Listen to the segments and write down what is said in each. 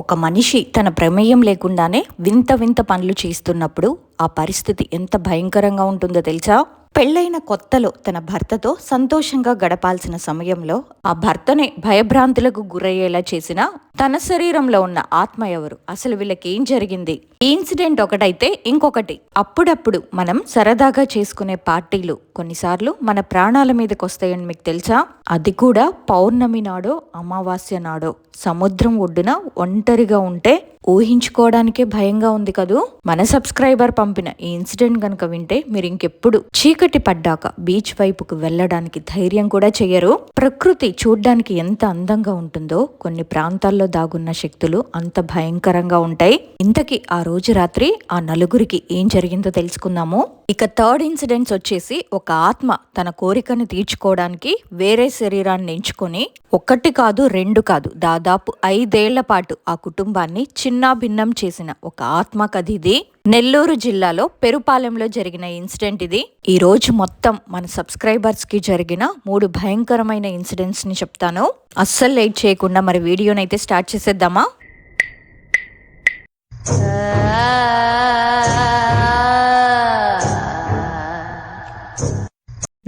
ఒక మనిషి తన ప్రమేయం లేకుండానే వింత వింత పనులు చేస్తున్నప్పుడు ఆ పరిస్థితి ఎంత భయంకరంగా ఉంటుందో తెలుసా? పెళ్లైన కొత్తలో తన భర్తతో సంతోషంగా గడపాల్సిన సమయంలో ఆ భర్తనే భయభ్రాంతులకు గురయ్యేలా చేసిన తన శరీరంలో ఉన్న ఆత్మ ఎవరు? అసలు వీళ్ళకేం జరిగింది? ఈ ఇన్సిడెంట్ ఒకటైతే ఇంకొకటి, అప్పుడప్పుడు మనం సరదాగా చేసుకునే పార్టీలు కొన్నిసార్లు మన ప్రాణాల మీదకి వస్తాయని మీకు తెలుసా? అది కూడా పౌర్ణమి నాడో అమావాస్య నాడో సముద్రం ఒడ్డున ఒంటరిగా ఉంటే ఊహించుకోవడానికే భయంగా ఉంది కదూ. మన సబ్స్క్రైబర్ పంపిన ఈ ఇన్సిడెంట్ కనుక వింటే మీరు ఇంకెప్పుడు చీకటి పడ్డాక బీచ్ వైపుకు వెళ్ళడానికి ధైర్యం కూడా చెయ్యరు. ప్రకృతి చూడ్డానికి ఎంత అందంగా ఉంటుందో కొన్ని ప్రాంతాల్లో దాగున్న శక్తులు అంత భయంకరంగా ఉంటాయి. ఇంతకీ ఆ రోజు రాత్రి ఆ నలుగురికి ఏం జరిగిందో తెలుసుకుందాము. ఇక థర్డ్ ఇన్సిడెంట్స్ వచ్చేసి, ఒక ఆత్మ తన కోరికను తీర్చుకోవడానికి వేరే శరీరాన్ని ఎంచుకొని ఒకటి కాదు రెండు కాదు దాదాపు 5 ఏళ్ల పాటు ఆ కుటుంబాన్ని చిన్నాభిన్నం చేసిన ఒక ఆత్మ కథ ఇది. నెల్లూరు జిల్లాలో పెరుపాలెంలో జరిగిన ఇన్సిడెంట్ ఇది. ఈ రోజు మొత్తం మన సబ్స్క్రైబర్స్ కి జరిగిన 3 భయంకరమైన ఇన్సిడెంట్స్ ని చెప్తాను. అస్సలు లేట్ చేయకుండా మరి వీడియోనైతే స్టార్ట్ చేసేద్దామా?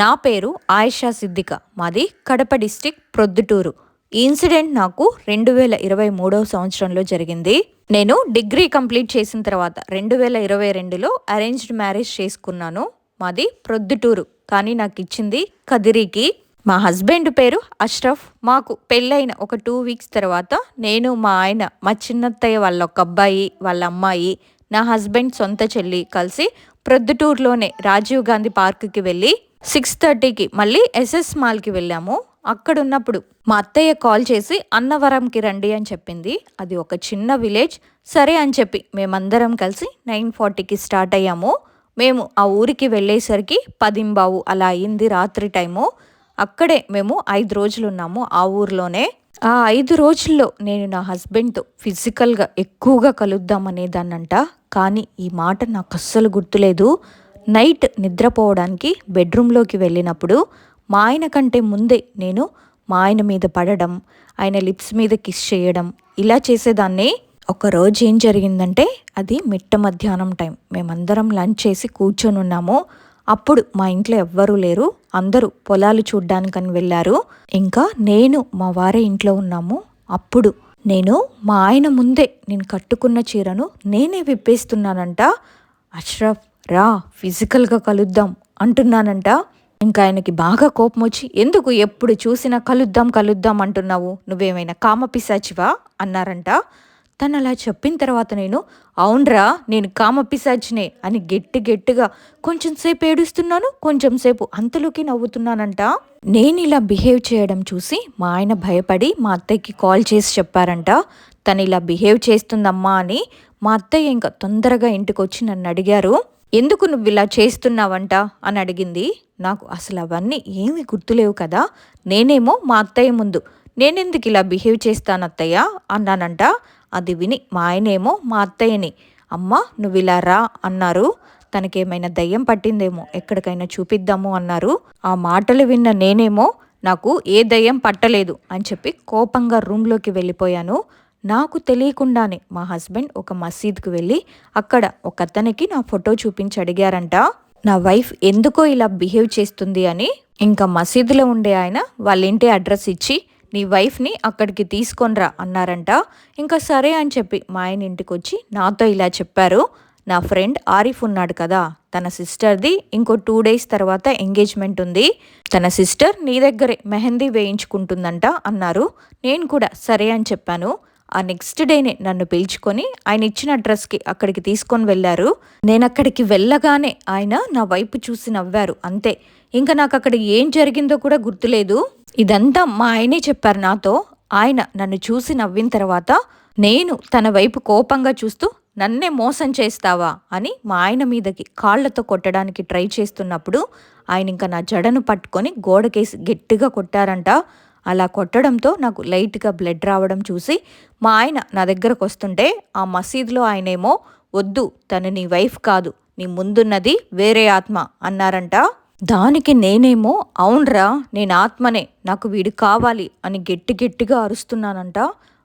నా పేరు ఆయిషా సిద్దిక, మాది కడప డిస్టిక్ ప్రొద్దుటూరు. ఈ ఇన్సిడెంట్ నాకు 2023 సంవత్సరంలో జరిగింది. నేను డిగ్రీ కంప్లీట్ చేసిన తర్వాత 2022లో అరేంజ్డ్ మ్యారేజ్ చేసుకున్నాను. మాది ప్రొద్దుటూరు, కానీ నాకు ఇచ్చింది కదిరికి. మా హస్బెండ్ పేరు అష్రఫ్. మాకు పెళ్ళైన ఒక 2 వీక్స్ తర్వాత నేను, మా ఆయన, మా చిన్నత్తయ్య వాళ్ళ ఒక అబ్బాయి, వాళ్ళ అమ్మాయి, నా హస్బెండ్ సొంత చెల్లి కలిసి ప్రొద్దుటూరులోనే రాజీవ్ గాంధీ పార్క్కి వెళ్ళి 6:30కి మళ్ళీ ఎస్ఎస్ మాల్కి వెళ్ళాము. అక్కడ ఉన్నప్పుడు మా అత్తయ్య కాల్ చేసి అన్నవరంకి రండి అని చెప్పింది. అది ఒక చిన్న విలేజ్. సరే అని చెప్పి మేమందరం కలిసి 9:40కి స్టార్ట్ అయ్యాము. మేము ఆ ఊరికి వెళ్ళేసరికి 10:15 అలా అయింది రాత్రి టైము. అక్కడే మేము 5 రోజులు ఉన్నాము ఆ ఊర్లోనే. ఆ 5 రోజుల్లో నేను నా హస్బెండ్తో ఫిజికల్గా ఎక్కువగా కలుద్దామనేదాన్నంట. కానీ ఈ మాట నాకు అస్సలు గుర్తులేదు. నైట్ నిద్రపోవడానికి బెడ్రూమ్లోకి వెళ్ళినప్పుడు మా ఆయన కంటే ముందే నేను మా ఆయన మీద పడడం, ఆయన లిప్స్ మీద కిస్ చేయడం ఇలా చేసేదాన్ని. ఒకరోజు ఏం జరిగిందంటే, అది మిట్ట మధ్యాహ్నం టైం. మేమందరం లంచ్ చేసి కూర్చొని ఉన్నాము. అప్పుడు మా ఇంట్లో ఎవ్వరూ లేరు, అందరూ పొలాలు చూడ్డానికని వెళ్ళారు. ఇంకా నేను మా వారే ఇంట్లో ఉన్నాము. అప్పుడు నేను మా ఆయన ముందే నేను కట్టుకున్న చీరను నేనే విప్పేస్తున్నానంట. అష్రఫ్ రా ఫిజికల్గా కలుద్దాం అంటున్నానంట. ఇంకా ఆయనకి బాగా కోపం వచ్చి, ఎందుకు ఎప్పుడు చూసినా కలుద్దాం కలుద్దాం అంటున్నావు, నువ్వేమైనా కామపిశాచివా అన్నారంట. తను అలా చెప్పిన తర్వాత నేను, అవునరా నేను కామపిశాచినే అని గట్టిగా కొంచెం సేపు ఏడుస్తున్నాను, కొంచెం సేపు అంతలోకి నవ్వుతున్నానంట. నేను ఇలా బిహేవ్ చేయడం చూసి మా ఆయన భయపడి మా అత్తయ్యకి కాల్ చేసి చెప్పారంట, తను ఇలా బిహేవ్ చేస్తుందమ్మా అని. మా అత్తయ్య ఇంకా తొందరగా ఇంటికి వచ్చి నన్ను అడిగారు, ఎందుకు నువ్వు ఇలా చేస్తున్నావంట అని అడిగింది. నాకు అసలు అవన్నీ ఏమీ గుర్తులేవు కదా. నేనేమో మా అత్తయ్య ముందు నేనెందుకు ఇలా బిహేవ్ చేస్తాను అత్తయ్య అన్నానంట. అది విని మా ఆయనేమో మా అత్తయ్యని, అమ్మ నువ్వు ఇలా రా అన్నారు. తనకేమైనా దయ్యం పట్టిందేమో, ఎక్కడికైనా చూపిద్దాము అన్నారు. ఆ మాటలు విన్న నేనేమో, నాకు ఏ దయ్యం పట్టలేదు అని చెప్పి కోపంగా రూమ్లోకి వెళ్ళిపోయాను. నాకు తెలియకుండానే మా హస్బెండ్ ఒక మసీద్కి వెళ్ళి అక్కడ ఒక అతనికి నా ఫోటో చూపించి అడిగారంట, నా వైఫ్ ఎందుకో ఇలా బిహేవ్ చేస్తుంది అని. ఇంకా మసీదులో ఉండే ఆయన వాళ్ళ ఇంటి అడ్రస్ ఇచ్చి, నీ వైఫ్ని అక్కడికి తీసుకొనిరా అన్నారంట. ఇంకా సరే అని చెప్పి మా ఆయన ఇంటికి వచ్చి నాతో ఇలా చెప్పారు, నా ఫ్రెండ్ ఆరిఫ్ ఉన్నాడు కదా, తన సిస్టర్ది ఇంకో 2 days తర్వాత ఎంగేజ్మెంట్ ఉంది, తన సిస్టర్ నీ దగ్గరే మెహందీ వేయించుకుంటుందంట అన్నారు. నేను కూడా సరే అని చెప్పాను. ఆ నెక్స్ట్ డేనే నన్ను పిలుచుకొని ఆయన ఇచ్చిన అడ్రస్కి అక్కడికి తీసుకొని వెళ్ళారు. నేను అక్కడికి వెళ్ళగానే ఆయన నా వైపు చూసి నవ్వారు, అంతే. ఇంకా నాకు అక్కడ ఏం జరిగిందో కూడా గుర్తులేదు. ఇదంతా మా ఆయనే చెప్పారు నాతో. ఆయన నన్ను చూసి నవ్విన తర్వాత నేను తన వైపు కోపంగా చూస్తూ, నన్నే మోసం చేస్తావా అని మా ఆయన మీదకి కాళ్లతో కొట్టడానికి ట్రై చేస్తున్నప్పుడు ఆయన ఇంకా నా జడను పట్టుకొని గోడకేసి గట్టిగా కొట్టారంట. అలా కొట్టడంతో నాకు లైట్గా బ్లడ్ రావడం చూసి మా ఆయన నా దగ్గరకు వస్తుంటే ఆ మసీదులో ఆయనేమో, వద్దు తను నీ వైఫ్ కాదు, నీ ముందున్నది వేరే ఆత్మ అన్నారంట. దానికి నేనేమో, అవునరా నేను ఆత్మనే, నాకు వీడు కావాలి అని గట్టిగా అరుస్తున్నానంట.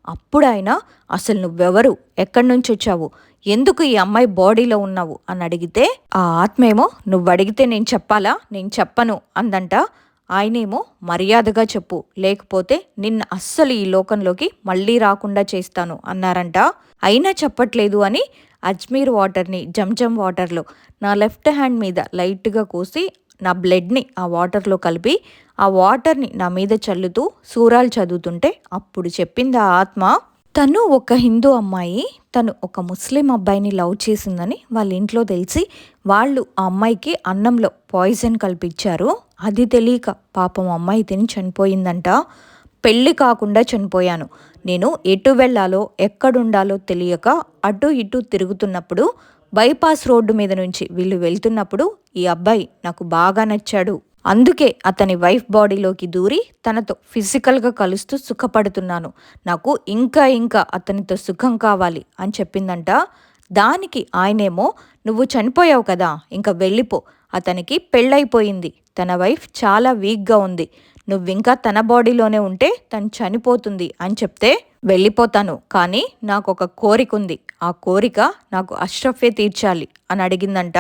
అప్పుడు ఆయన అసలు నువ్వెవరు, ఎక్కడి నుంచి వచ్చావు, ఎందుకు ఈ అమ్మాయి బాడీలో ఉన్నావు అని అడిగితే ఆ ఆత్మేమో నువ్వు అడిగితే నేను చెప్పాలా, నేను చెప్పను అందంట. ఆయనేమో మర్యాదగా చెప్పు, లేకపోతే నిన్ను అస్సలు ఈ లోకంలోకి మళ్ళీ రాకుండా చేస్తాను అన్నారంట. అయినా చెప్పట్లేదు అని అజ్మీర్ వాటర్ని జంజం వాటర్లో నా లెఫ్ట్ హ్యాండ్ మీద లైట్గా కోసి నా బ్లడ్ని ఆ వాటర్లో కలిపి ఆ వాటర్ని నా మీద చల్లుతూ సూరాలు చదువుతుంటే అప్పుడు చెప్పింది ఆ ఆత్మ, తను ఒక హిందూ అమ్మాయి, తను ఒక ముస్లిం అబ్బాయిని లవ్ చేసిందని వాళ్ళ ఇంట్లో తెలిసి వాళ్ళు ఆ అమ్మాయికి అన్నంలో పాయిజన్ కల్పించారు. అది తెలియక పాపం అమ్మాయి తిని చనిపోయిందంట. పెళ్ళి కాకుండా చనిపోయాను. నేను ఎటు వెళ్ళాలో ఎక్కడుండాలో తెలియక అటు ఇటు తిరుగుతున్నప్పుడు బైపాస్ రోడ్డు మీద నుంచి వీళ్ళు వెళ్తున్నప్పుడు ఈ అబ్బాయి నాకు బాగా నచ్చాడు. అందుకే అతని వైఫ్ బాడీలోకి దూరి తనతో ఫిజికల్గా కలుస్తూ సుఖపడుతున్నాను. నాకు ఇంకా ఇంకా అతనితో సుఖం కావాలి అని చెప్పిందంట. దానికి ఆయనేమో నువ్వు చనిపోయావు కదా, ఇంకా వెళ్ళిపో, అతనికి పెళ్ళైపోయింది, తన వైఫ్ చాలా వీక్గా ఉంది, నువ్వింకా తన బాడీలోనే ఉంటే తను చనిపోతుంది అని చెప్తే వెళ్ళిపోతాను, కానీ నాకు ఒక కోరిక ఉంది, ఆ కోరిక నాకు అష్రఫే తీర్చాలి అని అడిగిందంట.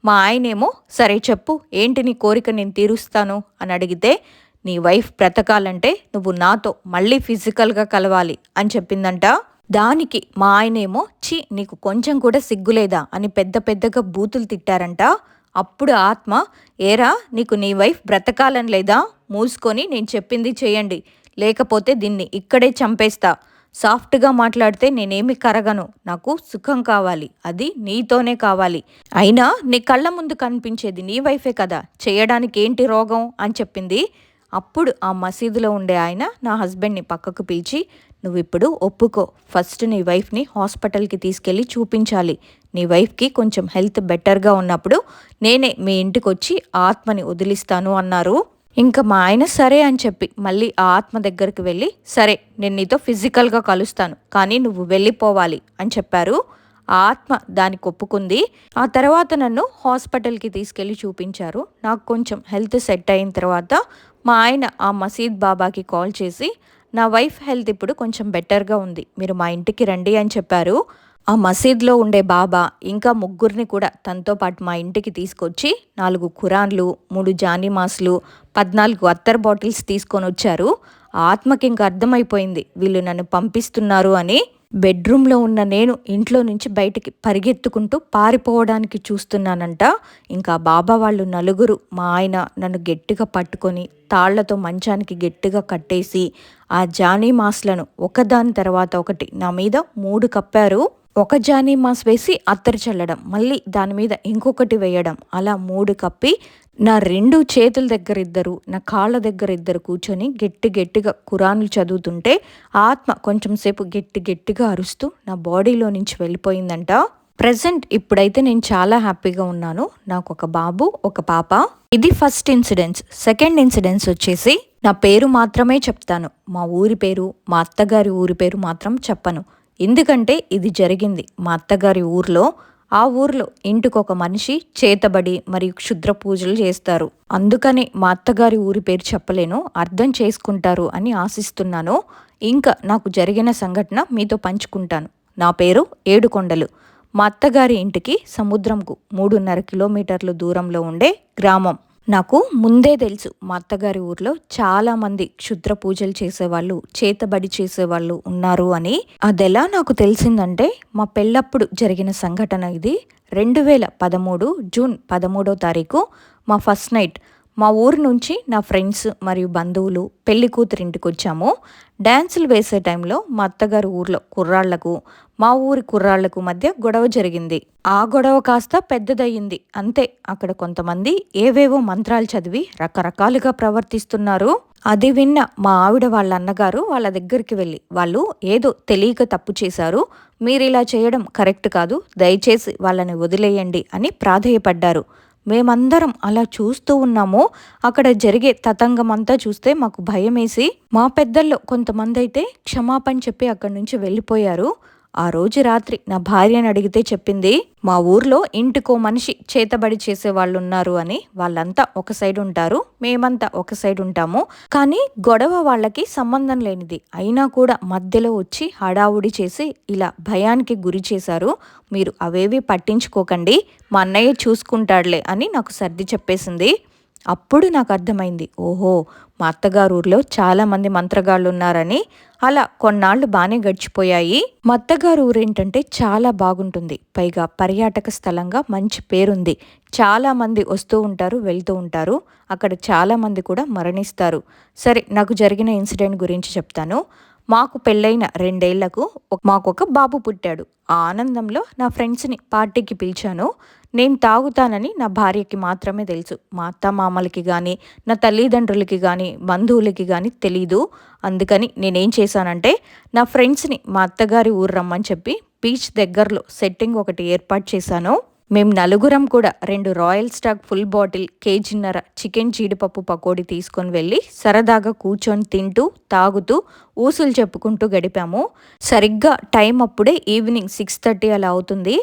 మా ఆయనేమో సరే చెప్పు, ఏంటి నీ కోరిక, నేను తీరుస్తాను అని అడిగితే నీ వైఫ్ బ్రతకాలంటే నువ్వు నాతో మళ్ళీ ఫిజికల్గా కలవాలి అని చెప్పిందంట. దానికి మా ఆయనేమో ఛీ నీకు కొంచెం కూడా సిగ్గులేదా అని పెద్ద పెద్దగా బూతులు తిట్టారంట. అప్పుడు ఆత్మ, ఏరా నీకు నీ వైఫ్ బ్రతకాలని లేదా, మూసుకొని నేను చెప్పింది చేయండి, లేకపోతే దీన్ని ఇక్కడే చంపేస్తా, సాఫ్ట్గా మాట్లాడితే నేనేమి కరగను, నాకు సుఖం కావాలి, అది నీతోనే కావాలి, అయినా నీ కళ్ళ ముందు కనిపించేది నీ వైఫే కదా, చేయడానికి ఏంటి రోగం అని చెప్పింది. అప్పుడు ఆ మసీదులో ఉండే ఆయన నా హస్బెండ్ని పక్కకు పిలిచి, నువ్వు ఇప్పుడు ఒప్పుకో, ఫస్ట్ నీ వైఫ్ని హాస్పిటల్కి తీసుకెళ్ళి చూపించాలి, నీ వైఫ్కి కొంచెం హెల్త్ బెటర్గా ఉన్నప్పుడు నేనే మీ ఇంటికి వచ్చి ఆత్మని వదిలిస్తాను అన్నారు. ఇంకా మా ఆయన సరే అని చెప్పి మళ్ళీ ఆ ఆత్మ దగ్గరికి వెళ్ళి, సరే నేను నీతో ఫిజికల్గా కలుస్తాను, కానీ నువ్వు వెళ్ళిపోవాలి అని చెప్పారు. ఆ ఆత్మ దానికి ఒప్పుకుంది. ఆ తర్వాత నన్ను హాస్పిటల్కి తీసుకెళ్ళి చూపించారు. నాకు కొంచెం హెల్త్ సెట్ అయిన తర్వాత మా ఆయన ఆ మసీద్ బాబాకి కాల్ చేసి, నా వైఫ్ హెల్త్ ఇప్పుడు కొంచెం బెటర్గా ఉంది, మీరు మా ఇంటికి రండి అని చెప్పారు. ఆ మసీద్లో ఉండే బాబా ఇంకా ముగ్గురిని కూడా తనతో పాటు మా ఇంటికి తీసుకొచ్చి 4 ఖురాన్లు, 3 జానీమాస్లు, 14 అత్తర్ బాటిల్స్ తీసుకొని వచ్చారు. ఆ ఆత్మకి ఇంకా అర్థమైపోయింది వీళ్ళు నన్ను పంపిస్తున్నారు అని. బెడ్రూమ్లో ఉన్న నేను ఇంట్లో నుంచి బయటికి పరిగెత్తుకుంటూ పారిపోవడానికి చూస్తున్నానంట. ఇంకా బాబా వాళ్ళు నలుగురు మా ఆయన నన్ను గట్టిగా పట్టుకొని తాళ్లతో మంచానికి గట్టిగా కట్టేసి ఆ జానీమాస్లను ఒకదాని తర్వాత ఒకటి నా మీద 3 కప్పారు. ఒక జానీమాస్ వేసి అత్తరు చల్లడం, మళ్ళీ దాని మీద ఇంకొకటి వేయడం, అలా 3 కప్పి నా 2 చేతుల దగ్గర ఇద్దరు, నా కాళ్ళ దగ్గర ఇద్దరు కూర్చొని గట్టిగా ఖురాన్లు చదువుతుంటే ఆత్మ కొంచెం సేపు గట్టిగా అరుస్తూ నా బాడీలో నుంచి వెళ్ళిపోయిందంట. ప్రజెంట్ ఇప్పుడైతే నేను చాలా హ్యాపీగా ఉన్నాను. నాకు ఒక బాబు, ఒక పాప. ఇది ఫస్ట్ ఇన్సిడెంట్స్. సెకండ్ ఇన్సిడెంట్స్ వచ్చేసి నా పేరు మాత్రమే చెప్తాను, మా ఊరి పేరు, మా అత్తగారి ఊరి పేరు మాత్రం చెప్పను. ఎందుకంటే ఇది జరిగింది మా అత్తగారి ఊర్లో. ఆ ఊర్లో ఇంటికొక మనిషి చేతబడి మరియు క్షుద్ర పూజలు చేస్తారు. అందుకని మా అత్తగారి ఊరి పేరు చెప్పలేను, అర్థం చేసుకుంటారు అని ఆశిస్తున్నాను. ఇంకా నాకు జరిగిన సంఘటన మీతో పంచుకుంటాను. నా పేరు ఏడుకొండలు. మా అత్తగారి ఇంటికి సముద్రంకు 3.5 కిలోమీటర్లు దూరంలో ఉండే గ్రామం. నాకు ముందే తెలుసు మా అత్తగారి ఊర్లో చాలామంది క్షుద్ర పూజలు చేసేవాళ్ళు, చేతబడి చేసేవాళ్ళు ఉన్నారు అని. అదెలా నాకు తెలిసిందంటే మా పెళ్ళప్పుడు జరిగిన సంఘటన ఇది. 2013 జూన్ 13వ తారీఖు మా ఫస్ట్ నైట్. మా ఊరు నుంచి నా ఫ్రెండ్స్ మరియు బంధువులు పెళ్లి కూతురింటికి వచ్చాము. డ్యాన్సులు వేసే టైంలో మా అత్తగారి ఊర్లో కుర్రాళ్లకు, మా ఊరి కుర్రాళ్లకు మధ్య గొడవ జరిగింది. ఆ గొడవ కాస్త పెద్దదయ్యింది అంతే. అక్కడ కొంతమంది ఏవేవో మంత్రాలు చదివి రకరకాలుగా ప్రవర్తిస్తున్నారు. అది విన్న మా ఆవిడ వాళ్ళ అన్నగారు వాళ్ళ దగ్గరికి వెళ్ళి, వాళ్ళు ఏదో తెలియక తప్పు చేశారు, మీరు ఇలా చేయడం కరెక్ట్ కాదు, దయచేసి వాళ్ళని వదిలేయండి అని ప్రాధేయపడ్డారు. మేమందరం అలా చూస్తూ ఉన్నాము. అక్కడ జరిగే తతంగమంతా చూస్తే మాకు భయమేసి మా పెద్దల్లో కొంతమంది అయితే క్షమాపణ చెప్పి అక్కడి నుంచి వెళ్ళిపోయారు. ఆ రోజు రాత్రి నా భార్యని అడిగితే చెప్పింది, మా ఊర్లో ఇంటికో మనిషి చేతబడి చేసే వాళ్ళు ఉన్నారు అని. వాళ్ళంతా ఒక సైడ్ ఉంటారు, మేమంతా ఒక సైడ్ ఉంటాము. కానీ గొడవ వాళ్ళకి సంబంధం లేనిది అయినా కూడా మధ్యలో వచ్చి హడావుడి చేసి ఇలా భయానికి గురి చేశారు. మీరు అవేవి పట్టించుకోకండి, మా అన్నయ్య చూసుకుంటాడులే అని నాకు సర్ది చెప్పేసింది. అప్పుడు నాకు అర్థమైంది, ఓహో, మా అత్తగారు ఊర్లో చాలామంది మంత్రగాళ్ళు ఉన్నారని. అలా కొన్నాళ్ళు బాగానే గడిచిపోయాయి. మా అత్తగారు ఊరేంటంటే చాలా బాగుంటుంది, పైగా పర్యాటక స్థలంగా మంచి పేరుంది. చాలామంది వస్తూ ఉంటారు, వెళ్తూ ఉంటారు. అక్కడ చాలామంది కూడా మరణిస్తారు. సరే, నాకు జరిగిన ఇన్సిడెంట్ గురించి చెప్తాను. మాకు పెళ్ళైన 2 ఏళ్లకు మాకొక బాబు పుట్టాడు. ఆ ఆనందంలో నా ఫ్రెండ్స్ని పార్టీకి పిలిచాను. నేను తాగుతానని నా భార్యకి మాత్రమే తెలుసు. మా అత్త మామలకి కానీ, నా తల్లిదండ్రులకి కానీ, బంధువులకి కానీ తెలీదు. అందుకని నేనేం చేశానంటే, నా ఫ్రెండ్స్ని మా అత్తగారి ఊరు రమ్మని చెప్పి బీచ్ దగ్గరలో సెట్టింగ్ ఒకటి ఏర్పాటు చేశాను. మేము నలుగురం కూడా 2 రాయల్ స్టాగ్ ఫుల్ బాటిల్, కేజీన్నర చికెన్ జీడిపప్పు పకోడీ తీసుకొని వెళ్ళి సరదాగా కూర్చొని తింటూ తాగుతూ ఊసులు చెప్పుకుంటూ గడిపాము. సరిగ్గా టైం అప్పుడే ఈవినింగ్ 6:30 అలా అవుతుంది.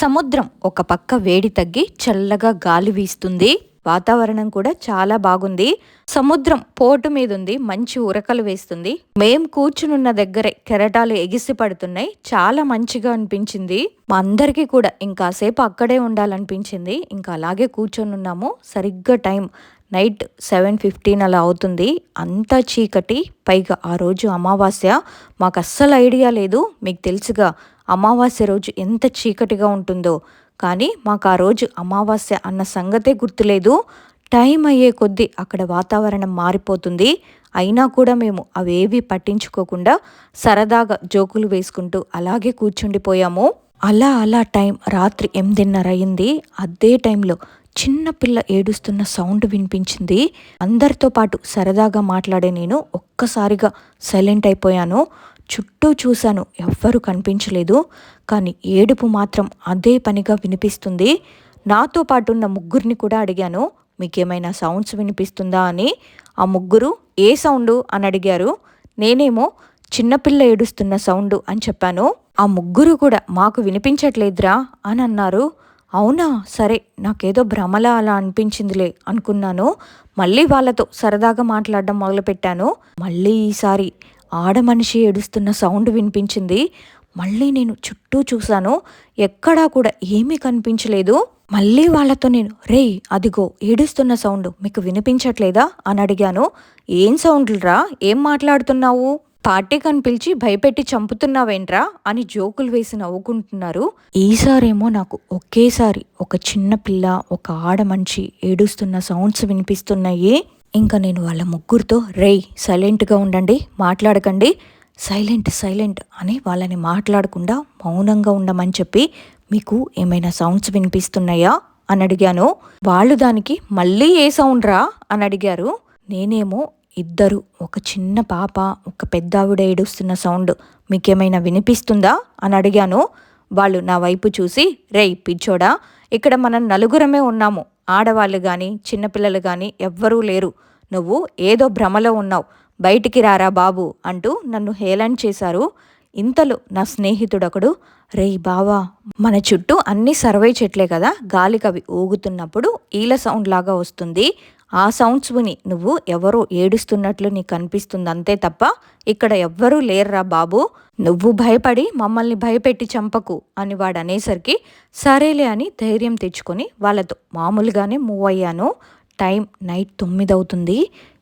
సముద్రం ఒక పక్క వేడి తగ్గి చల్లగా గాలి వీస్తుంది. వాతావరణం కూడా చాలా బాగుంది. సముద్రం పోటు మీద ఉంది, మంచి ఉరకలు వేస్తుంది. మేం కూర్చునున్న దగ్గరే కెరటాలు ఎగిసి పడుతున్నాయి. చాలా మంచిగా అనిపించింది. మా అందరికీ కూడా ఇంకాసేపు అక్కడే ఉండాలనిపించింది. ఇంకా అలాగే కూర్చొని ఉన్నాము. సరిగ్గా టైం నైట్ 7:15 అలా అవుతుంది. అంతా చీకటి, పైగా ఆ రోజు అమావాస్య. మాకు అస్సలు ఐడియా లేదు. మీకు తెలుసుగా, అమావాస్య రోజు ఎంత చీకటిగా ఉంటుందో. కానీ మాకు ఆ రోజు అమావాస్య అన్న సంగతే గుర్తులేదు. టైం అయ్యే కొద్దీ అక్కడ వాతావరణం మారిపోతుంది. అయినా కూడా మేము అవేవి పట్టించుకోకుండా సరదాగా జోకులు వేసుకుంటూ అలాగే కూర్చుండిపోయాము. అలా టైం రాత్రి 8:30 అయింది. అదే టైంలో చిన్న పిల్ల ఏడుస్తున్న సౌండ్ వినిపించింది. అందరితో పాటు సరదాగా మాట్లాడే నేను ఒక్కసారిగా సైలెంట్ అయిపోయాను. చుట్టూ చూశాను, ఎవ్వరూ కనిపించలేదు. కానీ ఏడుపు మాత్రం అదే పనిగా వినిపిస్తుంది. నాతో పాటు ఉన్న ముగ్గురిని కూడా అడిగాను, మీకేమైనా సౌండ్స్ వినిపిస్తుందా అని. ఆ ముగ్గురు ఏ సౌండు అని అడిగారు. నేనేమో చిన్నపిల్ల ఏడుస్తున్న సౌండు అని చెప్పాను. ఆ ముగ్గురు కూడా మాకు వినిపించట్లేదురా అని అన్నారు. అవునా, సరే, నాకేదో భ్రమలా అలా అనిపించిందిలే అనుకున్నాను. మళ్ళీ వాళ్ళతో సరదాగా మాట్లాడడం మొదలుపెట్టాను. మళ్ళీ ఈసారి ఆడమనిషి ఏడుస్తున్న సౌండ్ వినిపించింది. మళ్ళీ నేను చుట్టూ చూశాను, ఎక్కడా కూడా ఏమీ కనిపించలేదు. మళ్ళీ వాళ్ళతో నేను, రేయ్, అదిగో ఏడుస్తున్న సౌండ్ మీకు వినిపించట్లేదా అని అడిగాను. ఏం సౌండ్లురా, ఏం మాట్లాడుతున్నావు, పార్టీకని పిలిచి భయపెట్టి చంపుతున్నావేంట్రా అని జోకులు వేసి నవ్వుకుంటున్నారు. ఈసారేమో నాకు ఒకేసారి ఒక చిన్న పిల్ల, ఒక ఆడమనిషి ఏడుస్తున్న సౌండ్స్ వినిపిస్తున్నాయి. ఇంకా నేను వాళ్ళ ముగ్గురితో, రేయ్, సైలెంట్గా ఉండండి, మాట్లాడకండి, సైలెంట్ అని వాళ్ళని మాట్లాడకుండా మౌనంగా ఉండమని చెప్పి, మీకు ఏమైనా సౌండ్స్ వినిపిస్తున్నాయా అని అడిగాను. వాళ్ళు దానికి మళ్ళీ ఏ సౌండ్ రా అని అడిగారు. నేనేమో ఇద్దరు, ఒక చిన్న పాప, ఒక పెద్ద ఆవిడ ఏడుస్తున్న సౌండ్ మీకేమైనా వినిపిస్తుందా అని అడిగాను. వాళ్ళు నా వైపు చూసి, రేయ్ పిచ్చోడా, ఇక్కడ మనం నలుగురమే ఉన్నాము, ఆడవాళ్ళు కానీ చిన్నపిల్లలు కానీ ఎవ్వరూ లేరు, నువ్వు ఏదో భ్రమలో ఉన్నావు, బయటికి రారా బాబు అంటూ నన్ను హేళన చేశారు. ఇంతలో నా స్నేహితుడొకడు, రేయ్ బావా, మన చుట్టూ అన్ని సర్వే చెట్లే కదా, గాలికి అవి ఊగుతున్నప్పుడు ఈల సౌండ్ లాగా వస్తుంది. ఆ సౌండ్స్ విని నువ్వు ఎవరో ఏడుస్తున్నట్లు నీకు కనిపిస్తుంది అంతే తప్ప ఇక్కడ ఎవ్వరూ లేర్రా బాబు, నువ్వు భయపడి మమ్మల్ని భయపెట్టి చంపకు అని వాడు అనేసరికి సరేలే అని ధైర్యం తెచ్చుకొని వాళ్ళతో మామూలుగానే మూవ్ అయ్యాను. టైం నైట్ 9 అవుతుంది.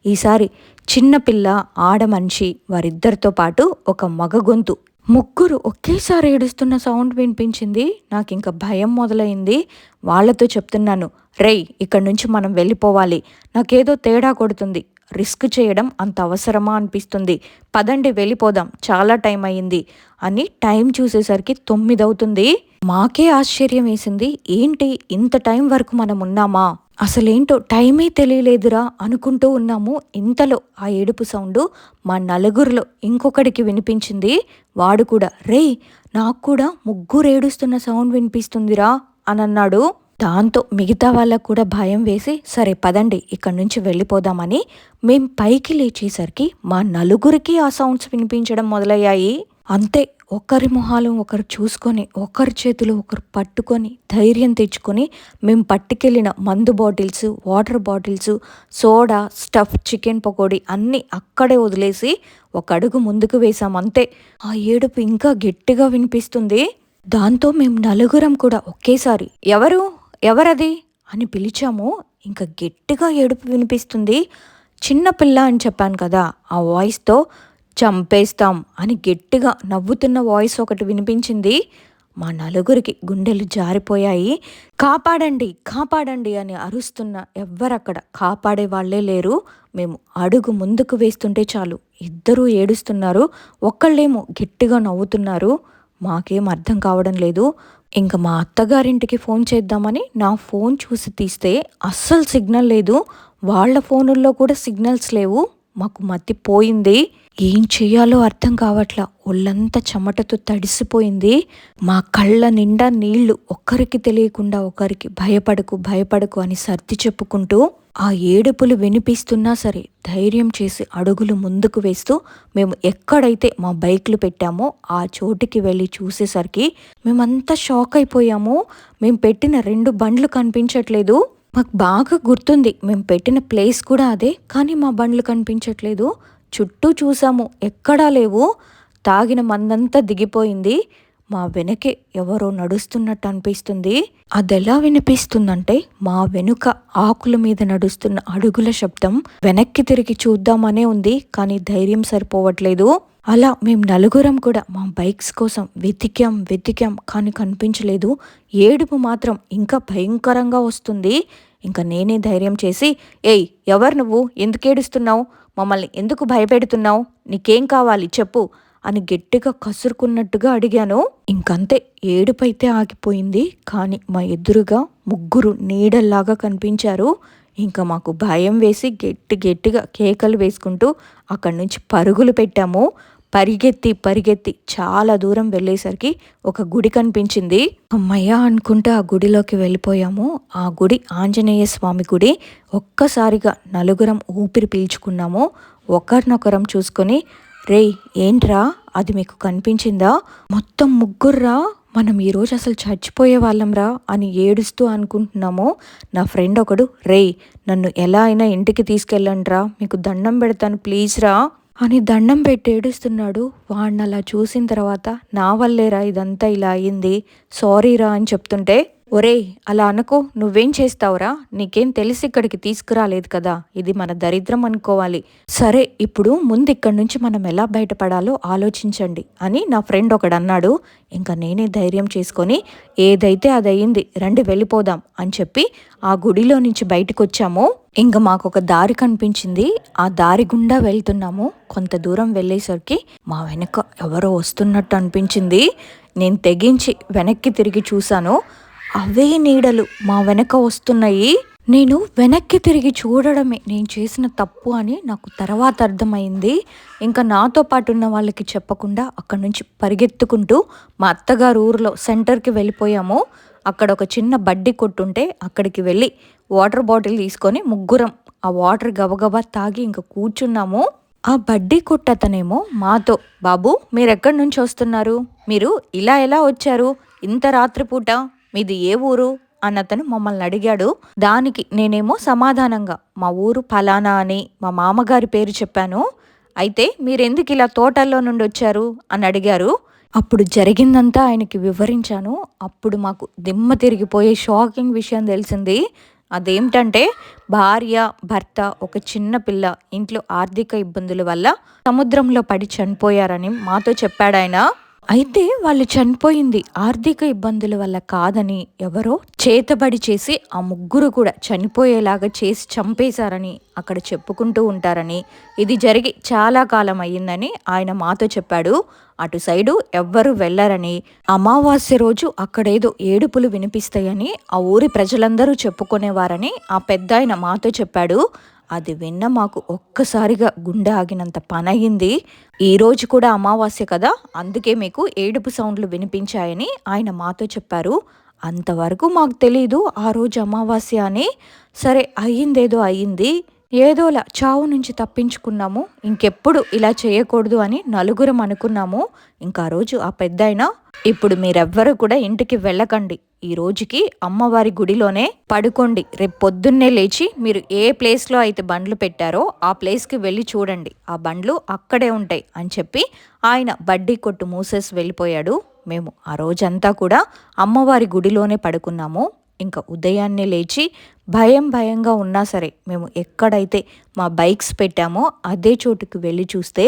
ఈసారి చిన్నపిల్ల, ఆడమనిషి, వారిద్దరితో పాటు ఒక మగ గొంతు, ముగ్గురు ఒకేసారి ఏడుస్తున్న సౌండ్ వినిపించింది. నాకు ఇంకా భయం మొదలైంది. వాళ్ళతో చెప్తున్నాను, రేయ్, ఇక్కడి నుంచి మనం వెళ్ళిపోవాలి, నాకేదో తేడా కొడుతుంది, రిస్క్ చేయడం అంత అవసరమా అనిపిస్తుంది, పదండి వెళ్ళిపోదాం, చాలా టైం అయ్యింది అని. టైం చూసేసరికి 9 అవుతుంది. మాకే ఆశ్చర్యం వేసింది, ఏంటి ఇంత టైం వరకు మనం ఉన్నామా, అసలేంటో టైమే తెలియలేదురా అనుకుంటూ ఉన్నాము. ఇంతలో ఆ ఏడుపు సౌండు మా నలుగురిలో ఇంకొకడికి వినిపించింది. వాడు కూడా, రేయ్, నాకు కూడా ముగ్గురు ఏడుస్తున్న సౌండ్ వినిపిస్తుందిరా అని అన్నాడు. దాంతో మిగతా వాళ్ళకు కూడా భయం వేసి, సరే పదండి ఇక్కడి నుంచి వెళ్ళిపోదామని మేం పైకి లేచేసరికి మా నలుగురికి ఆ సౌండ్స్ వినిపించడం మొదలయ్యాయి. అంతే ఒకరి మొహాలు ఒకరు చూసుకొని, ఒకరి చేతులు ఒకరు పట్టుకొని, ధైర్యం తెచ్చుకొని మేము పట్టుకెళ్ళిన మందు bottles, water bottles, soda, stuff, chicken pakodi అన్నీ అక్కడే వదిలేసి ఒక అడుగు ముందుకు వేశాం అంతే. ఆ ఏడుపు ఇంకా గట్టిగా వినిపిస్తుంది. దాంతో మేము నలుగురం కూడా ఒకేసారి "ఎవరు? ఎవరది?" అని పిలిచాము. ఇంకా గట్టిగా ఏడుపు వినిపిస్తుంది. చిన్న పిల్ల అని చెప్పాను కదా! ఆ వాయిస్‌తో "చంపేస్తాం" అని గట్టిగా నవ్వుతున్న వాయిస్ ఒకటి వినిపించింది. మా నలుగురికి గుండెలు జారిపోయాయి. "కాపాడండి! కాపాడండి!" అని అరుస్తున్న ఎవ్వరక్కడ కాపాడే వాళ్ళే లేరు. మేము అడుగు ముందుకు వేస్తుంటే చాలు ఇద్దరూ ఏడుస్తున్నారు. ఒకళ్ళేమో గట్టిగా నవ్వుతున్నారు. మాకేం అర్థం కావడం లేదు. ఇంక మా అత్తగారింటికి ఫోన్ చేద్దామని నా ఫోన్ చూసి తీస్తే అస్సలు సిగ్నల్ లేదు. వాళ్ళ ఫోనుల్లో కూడా సిగ్నల్స్ లేవు. మాకు మతిపోయింది. ఏం చెయ్యాలో అర్థం కావట్లా. ఒళ్ళంతా చెమటతో తడిసిపోయింది. మా కళ్ళ నిండా నీళ్లు. ఒక్కరికి తెలియకుండా ఒకరికి "భయపడకు భయపడకు" అని సర్ది చెప్పుకుంటూ ఆ ఏడుపులు వినిపిస్తున్నా సరే ధైర్యం చేసి అడుగులు ముందుకు వేస్తూ మేము ఎక్కడైతే మా బైక్లు పెట్టామో ఆ చోటుకి వెళ్ళి చూసేసరికి మేమంతా షాక్ అయిపోయాము. మేము పెట్టిన 2 బండ్లు కనిపించట్లేదు. మాకు బాగా గుర్తుంది మేము పెట్టిన ప్లేస్ కూడా అదే. కానీ మా బండ్లు కనిపించట్లేదు. చుట్టూ చూసాము, ఎక్కడా లేవు. తాగిన మందంతా దిగిపోయింది. మా వెనకే ఎవరో నడుస్తున్నట్టు అనిపిస్తుంది. అదెలా వినిపిస్తుందంటే మా వెనుక ఆకుల మీద నడుస్తున్న అడుగుల శబ్దం. వెనక్కి తిరిగి చూద్దామనే ఉంది, కానీ ధైర్యం సరిపోవట్లేదు. అలా మేము నలుగురం కూడా మా బైక్స్ కోసం వెతికాం కానీ కనిపించలేదు. ఏడుపు మాత్రం ఇంకా భయంకరంగా వస్తుంది. ఇంకా నేనే ధైర్యం చేసి "ఏయ్, ఎవరు నువ్వు? ఎందుకు ఏడుస్తున్నావు? మమ్మల్ని ఎందుకు భయపెడుతున్నావు? నీకేం కావాలి చెప్పు" అని గట్టిగా కసురుకున్నట్టుగా అడిగాను. ఇంకంతే ఏడుపైతే ఆగిపోయింది. కానీ మా ఎదురుగా ముగ్గురు నీడల్లాగా కనిపించారు. ఇంకా మాకు భయం వేసి గట్టిగా కేకలు వేసుకుంటూ అక్కడి నుంచి పరుగులు పెట్టాము. పరిగెత్తి చాలా దూరం వెళ్ళేసరికి ఒక గుడి కనిపించింది. అమ్మయ్య అనుకుంటే ఆ గుడిలోకి వెళ్ళిపోయాము. ఆ గుడి ఆంజనేయ స్వామి గుడి. ఒక్కసారిగా నలుగురం ఊపిరి పీల్చుకున్నాము. ఒకరినొకరం చూసుకొని "రేయ్, ఏంట్రా అది మీకు కనిపించిందా? మొత్తం ముగ్గుర్రా, మనం ఈరోజు అసలు చచ్చిపోయే వాళ్ళంరా" అని ఏడుస్తూ అనుకుంటున్నాము. నా ఫ్రెండ్ ఒకడు "రేయ్, నన్ను ఎలా అయినా ఇంటికి తీసుకెళ్ళండ్రా, మీకు దండం పెడతాను ప్లీజ్ రా" అని దండం పెట్టి ఏడుస్తున్నాడు. వాడిని అలా చూసిన తర్వాత "నా వల్లేరా ఇదంతా ఇలా అయ్యింది, సారీరా" అని చెప్తుంటే "ఒరేయ్, అలా అనుకో, నువ్వేం చేస్తావురా? నీకేం తెలిసి ఇక్కడికి తీసుకురాలేదు కదా, ఇది మన దరిద్రం అనుకోవాలి. సరే, ఇప్పుడు ముందు ఇక్కడి నుంచి మనం ఎలా బయటపడాలో ఆలోచించండి" అని నా ఫ్రెండ్ ఒకడు అన్నాడు. ఇంకా నేనే ధైర్యం చేసుకొని "ఏదైతే అది అయ్యింది, రండి వెళ్ళిపోదాం" అని చెప్పి ఆ గుడిలో నుంచి బయటకు వచ్చాము. ఇంకా మాకొక దారి కనిపించింది. ఆ దారి గుండా వెళ్తున్నాము. కొంత దూరం వెళ్ళేసరికి మా వెనక ఎవరో వస్తున్నట్టు అనిపించింది. నేను తెగించి వెనక్కి తిరిగి చూశాను. అవే నీడలు మా వెనక వస్తున్నాయి. నేను వెనక్కి తిరిగి చూడడమే నేను చేసిన తప్పు అని నాకు తర్వాత అర్థమైంది. ఇంకా నాతో పాటు ఉన్న వాళ్ళకి చెప్పకుండా అక్కడి నుంచి పరిగెత్తుకుంటూ మా అత్తగారు ఊరిలో సెంటర్కి వెళ్ళిపోయాము. అక్కడ ఒక చిన్న బడ్డీ కొట్టుంటే అక్కడికి వెళ్ళి వాటర్ బాటిల్ తీసుకొని ముగ్గురం ఆ వాటర్ గబగబా తాగి ఇంకా కూర్చున్నాము. ఆ బడ్డీ కొట్టతనేమో మాతో "బాబు, మీరెక్కడి నుంచి వస్తున్నారు? మీరు ఇలా ఎలా వచ్చారు ఇంత రాత్రిపూట? మీది ఏ ఊరు?" అన్నతను మమ్మల్ని అడిగాడు. దానికి నేనేమో సమాధానంగా "మా ఊరు ఫలానా" అని మా మామగారి పేరు చెప్పాను. "అయితే మీరెందుకు ఇలా తోటల్లో నుండి వచ్చారు?" అని అడిగారు. అప్పుడు జరిగిందంతా ఆయనకి వివరించాను. అప్పుడు మాకు దిమ్మ తిరిగిపోయే షాకింగ్ విషయం తెలిసింది. అదేమిటంటే భార్య, భర్త, ఒక చిన్న పిల్ల ఇంట్లో ఆర్థిక ఇబ్బందుల వల్ల సముద్రంలో పడి చనిపోయారని మాతో చెప్పాడాయన. అయితే వాళ్ళు చనిపోయింది ఆర్థిక ఇబ్బందుల వల్ల కాదని ఎవరో చేతబడి చేసి ఆ ముగ్గురు కూడా చనిపోయేలాగా చేసి చంపేశారని అక్కడ చెప్పుకుంటూ ఉంటారని, ఇది జరిగి చాలా కాలం అయ్యిందని ఆయన మాతో చెప్పాడు. అటు సైడు ఎవ్వరు వెళ్ళరని, అమావాస్య రోజు అక్కడేదో ఏడుపులు వినిపిస్తాయని ఆ ఊరి ప్రజలందరూ చెప్పుకునేవారని ఆ పెద్దాయన మాతో చెప్పాడు. అది విన్న మాకు ఒక్కసారిగా గుండె ఆగినంత పనయింది. ఈరోజు కూడా అమావాస్య కదా, అందుకే మీకు ఏడుపు సౌండ్లు వినిపించాయని ఆయన మాతో చెప్పారు. అంతవరకు మాకు తెలీదు ఆ రోజు అమావాస్య అని. సరే, అయ్యిందేదో అయ్యింది. ఏదోలా చావు నుంచి తప్పించుకున్నాము. ఇంకెప్పుడు ఇలా చేయకూడదు అని నలుగురం అనుకున్నాము. ఇంకా ఆ రోజు ఆ పెద్దాయన, ఇప్పుడు మీరెవ్వరూ కూడా ఇంటికి వెళ్ళకండి. ఈ రోజుకి అమ్మవారి గుడిలోనే పడుకోండి. రేపు పొద్దున్నే లేచి మీరు ఏ ప్లేస్లో అయితే బండ్లు పెట్టారో ఆ ప్లేస్కి వెళ్ళి చూడండి. ఆ బండ్లు అక్కడే ఉంటాయి అని చెప్పి ఆయన బడ్డీ కొట్టు మూసేసి వెళ్ళిపోయాడు. మేము ఆ రోజంతా కూడా అమ్మవారి గుడిలోనే పడుకున్నాము. ఇంకా ఉదయాన్నే లేచి భయంగా ఉన్నా సరే మేము ఎక్కడైతే మా బైక్స్ పెట్టామో అదే చోటుకు వెళ్ళి చూస్తే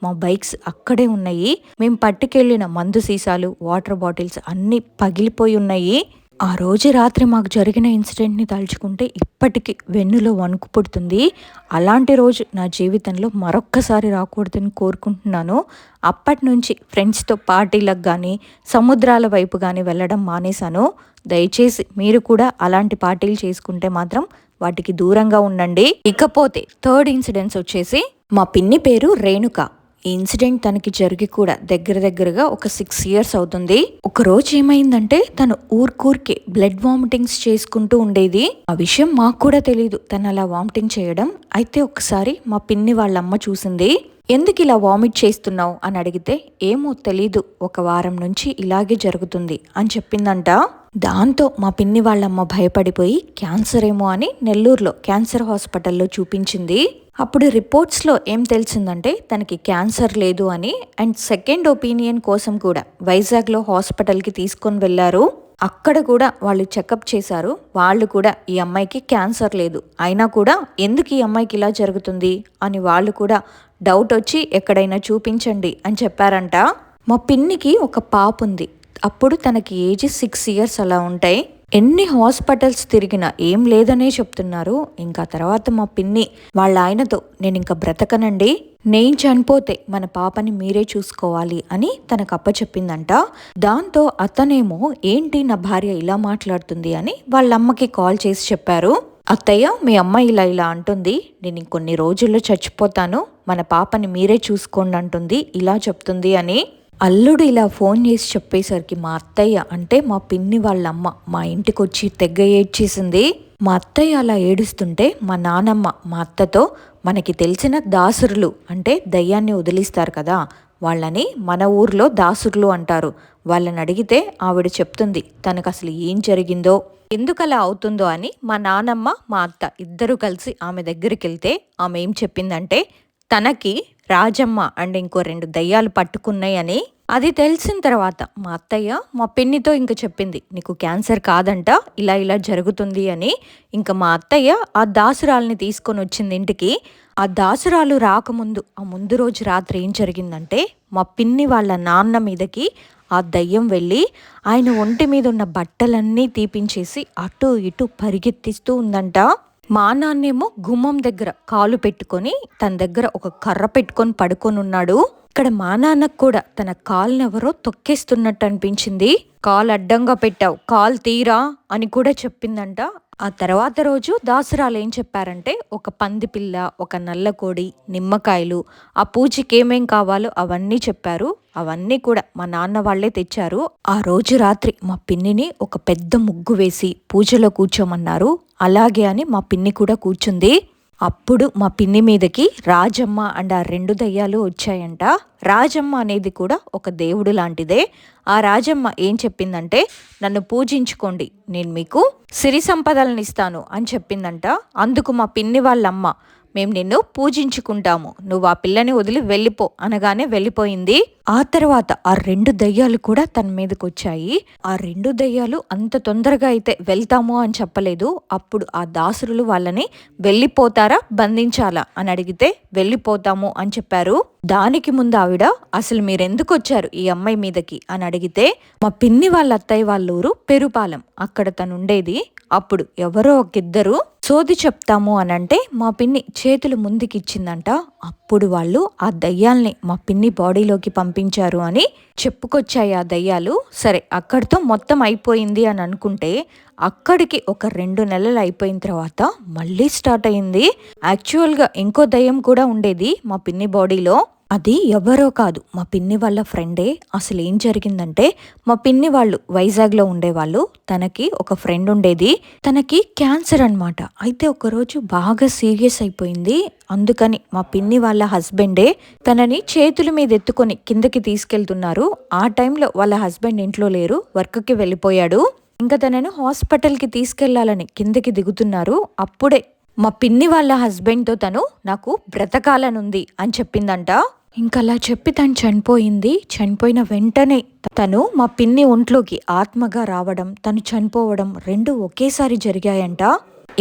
మా బైక్స్ అక్కడే ఉన్నాయి. మేము పట్టుకెళ్ళిన మందు సీసాలు, వాటర్ బాటిల్స్ అన్నీ పగిలిపోయి ఉన్నాయి. ఆ రోజు రాత్రి మాకు జరిగిన ఇన్సిడెంట్ని తలుచుకుంటే ఇప్పటికీ వెన్నులో వణుకు పుడుతుంది. అలాంటి రోజు నా జీవితంలో మరొక్కసారి రాకూడదని కోరుకుంటున్నాను. అప్పటి నుంచి ఫ్రెండ్స్తో పార్టీలకు కానీ సముద్రాల వైపు కానీ వెళ్ళడం మానేశాను. దయచేసి మీరు కూడా అలాంటి పార్టీలు చేసుకుంటే మాత్రం వాటికి దూరంగా ఉండండి. ఇకపోతే థర్డ్ ఇన్సిడెంట్స్ వచ్చేసి, మా పిన్ని పేరు రేణుక. ఈ ఇన్సిడెంట్ తనకి జరిగి కూడా దగ్గరగా ఒక 6 years అవుతుంది. ఒక రోజు ఏమైందంటే తను ఊరికే బ్లడ్ వామిటింగ్స్ చేసుకుంటూ ఉండేది. ఆ విషయం మాకు కూడా తెలీదు తను అలా వామిటింగ్ చేయడం. అయితే ఒకసారి మా పిన్ని వాళ్ళ అమ్మ చూసింది. ఎందుకు ఇలా వామిట్ చేస్తున్నావు అని అడిగితే, ఏమో తెలీదు, ఒక వారం నుంచి ఇలాగే జరుగుతుంది అని చెప్పిందంట. దాంతో మా పిన్ని వాళ్ళమ్మ భయపడిపోయి క్యాన్సర్ ఏమో అని నెల్లూరులో క్యాన్సర్ హాస్పిటల్లో చూపించింది. అప్పుడు రిపోర్ట్స్లో ఏం తెలిసిందంటే తనకి క్యాన్సర్ లేదు అని. అండ్ సెకండ్ ఒపీనియన్ కోసం కూడా వైజాగ్లో హాస్పిటల్కి తీసుకొని వెళ్ళారు. అక్కడ కూడా వాళ్ళు చెకప్ చేశారు. వాళ్ళు కూడా ఈ అమ్మాయికి క్యాన్సర్ లేదు, అయినా కూడా ఎందుకు ఈ అమ్మాయికి ఇలా జరుగుతుంది అని వాళ్ళు కూడా డౌట్ వచ్చి ఎక్కడైనా చూపించండి అని చెప్పారంట. మా పిన్నికి ఒక పాప ఉంది. అప్పుడు తనకి ఏజ్ 6 years అలా ఉంటాయి. ఎన్ని హాస్పిటల్స్ తిరిగినా ఏం లేదనే చెప్తున్నారు. ఇంకా తర్వాత మా పిన్ని వాళ్ళ ఆయనతో, నేను ఇంకా బ్రతకనండి, నేను చనిపోతే మన పాపని మీరే చూసుకోవాలి అని తనకు అప్పచెప్పిందంట. దాంతో అతనేమో ఏంటి నా భార్య ఇలా మాట్లాడుతుంది అని వాళ్ళ అమ్మకి కాల్ చేసి చెప్పారు. అత్తయ్య, మీ అమ్మ ఇలా అంటుంది, నేను ఇంకొన్ని రోజుల్లో చచ్చిపోతాను, మన పాపని మీరే చూసుకోండి అంటుంది, ఇలా చెప్తుంది అని. అల్లుడు ఇలా ఫోన్ చేసి చెప్పేసరికి మా అత్తయ్య అంటే మా పిన్ని వాళ్ళ అమ్మ మా ఇంటికి వచ్చి తెగ ఏడ్చేసింది. మా అత్తయ్య అలా ఏడుస్తుంటే మా నానమ్మ మా అత్తతో, మనకి తెలిసిన దాసురులు అంటే దయ్యాన్ని వదిలిస్తారు కదా, వాళ్ళని మన ఊర్లో దాసురులు అంటారు, వాళ్ళని అడిగితే ఆవిడ చెప్తుంది తనకు అసలు ఏం జరిగిందో, ఎందుకలా అవుతుందో అని. మా నానమ్మ మా అత్త ఇద్దరు కలిసి ఆమె దగ్గరికి వెళ్తే ఆమె ఏం చెప్పిందంటే తనకి రాజమ్మ అండ్ ఇంకో 2 దయ్యాలు పట్టుకున్నాయి అని. అది తెలిసిన తర్వాత మా అత్తయ్య మా పిన్నితో ఇంకా చెప్పింది, నీకు క్యాన్సర్ కాదంట, ఇలా జరుగుతుంది అని. ఇంకా మా అత్తయ్య ఆ దాసురాల్ని తీసుకొని వచ్చింది ఇంటికి. ఆ దాసురాలు రాకముందు ఆ ముందు రోజు రాత్రి ఏం జరిగిందంటే మా పిన్ని వాళ్ళ నాన్న మీదకి ఆ దయ్యం వెళ్ళి ఆయన ఒంటి మీద ఉన్న బట్టలన్నీ తీపించేసి అటు ఇటు పరిగెత్తిస్తూ ఉందంట. మా నాన్నేమో గుమ్మం దగ్గర కాలు పెట్టుకొని తన దగ్గర ఒక కర్ర పెట్టుకొని పడుకొని ఉన్నాడు. ఇక్కడ మా నాన్నకు కూడా తన కాలునెవరో తొక్కేస్తున్నట్టు అనిపించింది. కాలు అడ్డంగా పెట్టావు, కాలు తీరా అని కూడా చెప్పిందంట. ఆ తర్వాత రోజు దాసరాలు ఏం చెప్పారంటే ఒక పంది పిల్ల, ఒక నల్ల కోడి, నిమ్మకాయలు, ఆ పూజకి ఏమేం కావాలో అవన్నీ చెప్పారు. అవన్నీ కూడా మా నాన్న వాళ్ళే తెచ్చారు. ఆ రోజు రాత్రి మా పిన్నిని ఒక పెద్ద ముగ్గు వేసి పూజలో కూర్చోమన్నారు. అలాగే అని మా పిన్ని కూడా కూర్చుంది. అప్పుడు మా పిన్ని మీదకి రాజమ్మ అండ్ ఆ 2 దయ్యాలు వచ్చాయంట. రాజమ్మ అనేది కూడా ఒక దేవుడు లాంటిదే. ఆ రాజమ్మ ఏం చెప్పిందంటే, నన్ను పూజించుకోండి, నేను మీకు సిరి సంపదలను ఇస్తాను అని చెప్పిందంట. అందుకు మా పిన్ని వాళ్ళమ్మ, మేము నిన్ను పూజించుకుంటాము, నువ్వు ఆ పిల్లని వదిలి వెళ్ళిపో అనగానే వెళ్ళిపోయింది. ఆ తర్వాత ఆ 2 దయ్యాలు కూడా తన మీదకి వచ్చాయి. ఆ 2 దయ్యాలు అంత తొందరగా అయితే వెళ్తాము అని చెప్పలేదు. అప్పుడు ఆ దాసురులు వాళ్ళని వెళ్ళిపోతారా బంధించాలా అని అడిగితే వెళ్ళిపోతాము అని చెప్పారు. దానికి ముందు ఆవిడ, అసలు మీరెందుకు వచ్చారు ఈ అమ్మాయి మీదకి అని అడిగితే, మా పిన్ని వాళ్ళ అత్తయ్య వాళ్ళ ఊరు పెరుపాలెం, అక్కడ తను ఉండేది. అప్పుడు ఎవరో ఒకిద్దరు సోది చెప్తాము అని అంటే మా పిన్ని చేతులు ముందుకిచ్చిందంట. అప్పుడు వాళ్ళు ఆ దయ్యాల్ని మా పిన్ని బాడీలోకి పంపించారు అని చెప్పుకొచ్చాయి ఆ దయ్యాలు. సరే, అక్కడితో మొత్తం అయిపోయింది అని అనుకుంటే అక్కడికి ఒక 2 నెలలు అయిపోయిన తర్వాత మళ్ళీ స్టార్ట్ అయింది. యాక్చువల్గా ఇంకో దయ్యం కూడా ఉండేది మా పిన్ని బాడీలో. అది ఎవరో కాదు, మా పిన్ని వాళ్ళ ఫ్రెండే. అసలు ఏం జరిగిందంటే, మా పిన్ని వాళ్ళు వైజాగ్లో ఉండేవాళ్ళు. తనకి ఒక ఫ్రెండ్ ఉండేది. తనకి క్యాన్సర్ అనమాట. అయితే ఒకరోజు బాగా సీరియస్ అయిపోయింది. అందుకని మా పిన్ని వాళ్ళ హస్బెండే తనని చేతుల మీద ఎత్తుకొని కిందకి తీసుకెళ్తున్నారు. ఆ టైంలో వాళ్ళ హస్బెండ్ ఇంట్లో లేరు, వర్క్కి వెళ్ళిపోయాడు. ఇంకా తనను హాస్పిటల్కి తీసుకెళ్లాలని కిందకి దిగుతున్నారు. అప్పుడే మా పిన్ని వాళ్ళ హస్బెండ్తో తను నాకు బ్రతకాలనుంది అని చెప్పిందంట. ఇంకలా చెప్పి తను చనిపోయింది. చనిపోయిన వెంటనే తను మా పిన్ని ఒంట్లోకి ఆత్మగా రావడం, తను చనిపోవడం రెండు ఒకేసారి జరిగాయంట.